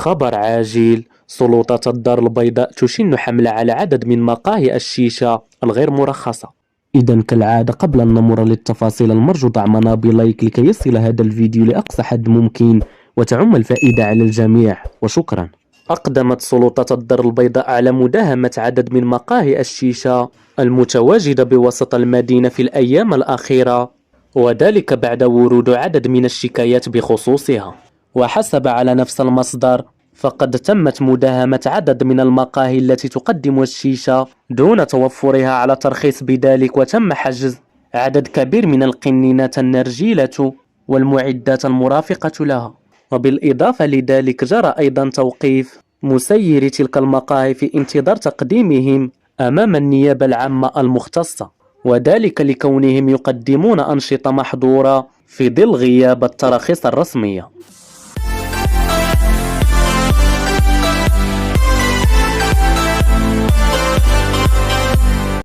خبر عاجل: سلطات الدار البيضاء تشن حملة على عدد من مقاهي الشيشة الغير مرخصة. إذا كالعادة قبل أن نمر للتفاصيل المرجو دعمنا بلايك لكي يصل هذا الفيديو لأقصى حد ممكن وتعم الفائدة على الجميع، وشكرا. أقدمت سلطات الدار البيضاء على مداهمة عدد من مقاهي الشيشة المتواجدة بوسط المدينة في الأيام الأخيرة، وذلك بعد ورود عدد من الشكايات بخصوصها. وحسب على نفس المصدر فقد تمت مداهمة عدد من المقاهي التي تقدم الشيشة دون توفرها على ترخيص بذلك، وتم حجز عدد كبير من القنينات النرجيلة والمعدات المرافقة لها. وبالإضافة لذلك جرى أيضا توقيف مسيري تلك المقاهي في انتظار تقديمهم أمام النيابة العامة المختصة، وذلك لكونهم يقدمون أنشطة محظورة في ظل غياب التراخيص الرسمية.